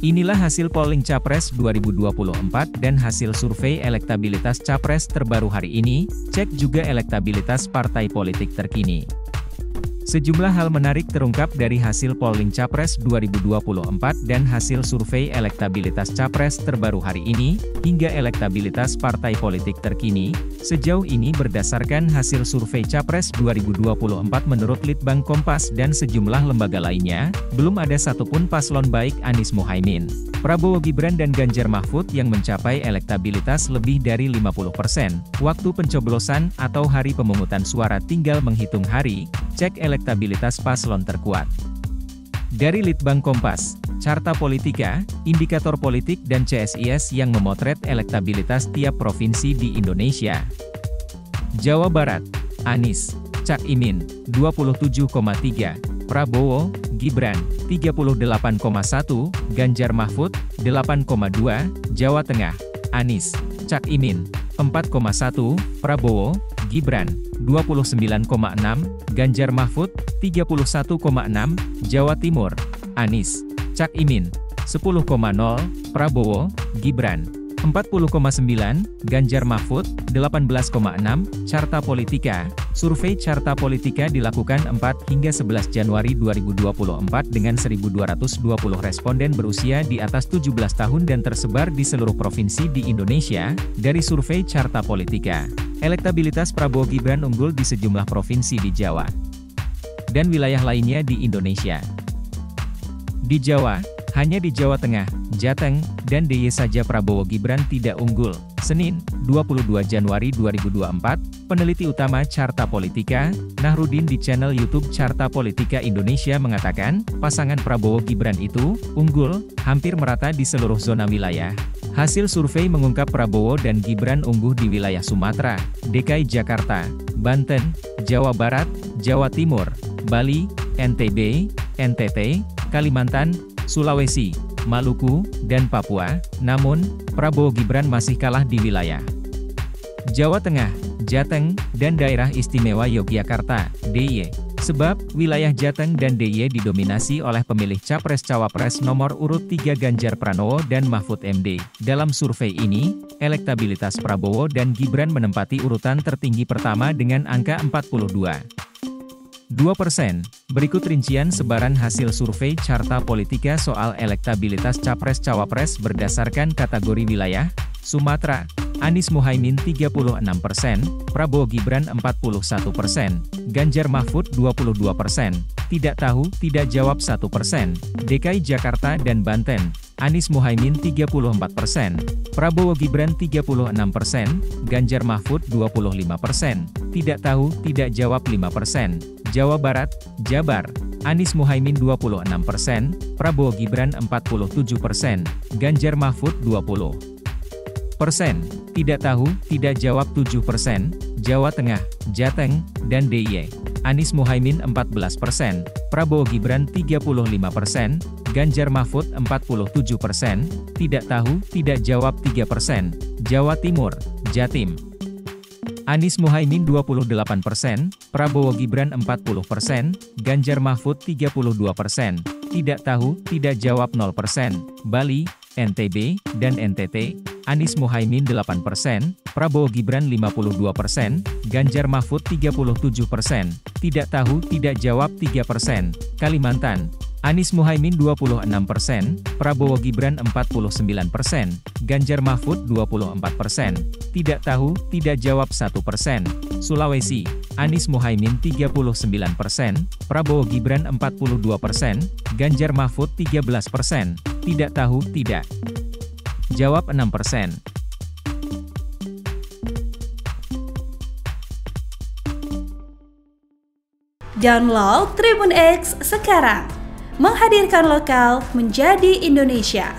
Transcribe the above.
Inilah hasil polling Capres 2024 dan hasil survei elektabilitas Capres terbaru hari ini. Cek juga elektabilitas partai politik terkini. Sejumlah hal menarik terungkap dari hasil polling Capres 2024 dan hasil survei elektabilitas Capres terbaru hari ini, hingga elektabilitas partai politik terkini. Sejauh ini berdasarkan hasil survei Capres 2024 menurut Litbang Kompas dan sejumlah lembaga lainnya, belum ada satupun paslon baik Anies Muhaimin, Prabowo Gibran dan Ganjar Mahfud yang mencapai elektabilitas lebih dari 50%. Waktu pencoblosan atau hari pemungutan suara tinggal menghitung hari. Cek elektabilitas paslon terkuat. Dari Litbang Kompas, Carta Politika, indikator politik dan CSIS yang memotret elektabilitas tiap provinsi di Indonesia. Jawa Barat, Anies, Cak Imin, 27,3, Prabowo, Gibran, 38,1, Ganjar Mahfud, 8,2, Jawa Tengah, Anies, Cak Imin, 4,1, Prabowo, Gibran, 29,6, Ganjar Mahfud, 31,6, Jawa Timur, Anies, Cak Imin, 10,0, Prabowo, Gibran, 40,9, Ganjar Mahfud, 18,6, Carta Politika. Survei Carta Politika dilakukan 4 hingga 11 Januari 2024 dengan 1.220 responden berusia di atas 17 tahun dan tersebar di seluruh provinsi di Indonesia. Dari survei Carta Politika, elektabilitas Prabowo Gibran unggul di sejumlah provinsi di Jawa dan wilayah lainnya di Indonesia. Di Jawa, hanya di Jawa Tengah, Jateng, dan DIY saja Prabowo Gibran tidak unggul. Senin, 22 Januari 2024, peneliti utama Carta Politika, Nahrudin di channel YouTube Carta Politika Indonesia mengatakan, pasangan Prabowo Gibran itu unggul hampir merata di seluruh zona wilayah. Hasil survei mengungkap Prabowo dan Gibran unggul di wilayah Sumatera, DKI Jakarta, Banten, Jawa Barat, Jawa Timur, Bali, NTB, NTT, Kalimantan, Sulawesi, Maluku, dan Papua. Namun, Prabowo Gibran masih kalah di wilayah Jawa Tengah, Jateng, dan Daerah Istimewa Yogyakarta, DIY. Sebab, wilayah Jateng dan DIY didominasi oleh pemilih Capres-Cawapres nomor urut 3 Ganjar Pranowo dan Mahfud MD. Dalam survei ini, elektabilitas Prabowo dan Gibran menempati urutan tertinggi pertama dengan angka 42%. Berikut rincian sebaran hasil survei Carta Politika soal elektabilitas Capres-Cawapres berdasarkan kategori wilayah. Sumatera, Anies Muhaimin 36%, Prabowo Gibran 41%, Ganjar Mahfud 22%, tidak tahu, tidak jawab 1%, DKI Jakarta dan Banten, Anies Muhaimin 34%, Prabowo Gibran 36%, Ganjar Mahfud 25%, tidak tahu, tidak jawab 5%, Jawa Barat, Jabar, Anies Muhaimin 26%, Prabowo Gibran 47%, Ganjar Mahfud 20%. Tidak tahu, tidak jawab 7%, Jawa Tengah, Jateng, dan DIY. Anies Muhaimin 14%, Prabowo Gibran 35%, Ganjar Mahfud 47%, tidak tahu, tidak jawab 3%, Jawa Timur, Jatim. Anies Muhaimin 28%, Prabowo Gibran 40%, Ganjar Mahfud 32%, tidak tahu, tidak jawab 0%, Bali, NTB, dan NTT, Anies Muhaimin 8%, Prabowo Gibran 52%, Ganjar Mahfud 37%, tidak tahu, tidak jawab 3%, Kalimantan, Anies Muhaimin 26%, Prabowo Gibran 49%, Ganjar Mahfud 24%, tidak tahu, tidak jawab 1%, Sulawesi, Anies Muhaimin 39%, Prabowo Gibran 42%, Ganjar Mahfud 13%, tidak tahu, tidak jawab 6%. Download Tribun X sekarang, menghadirkan lokal menjadi Indonesia.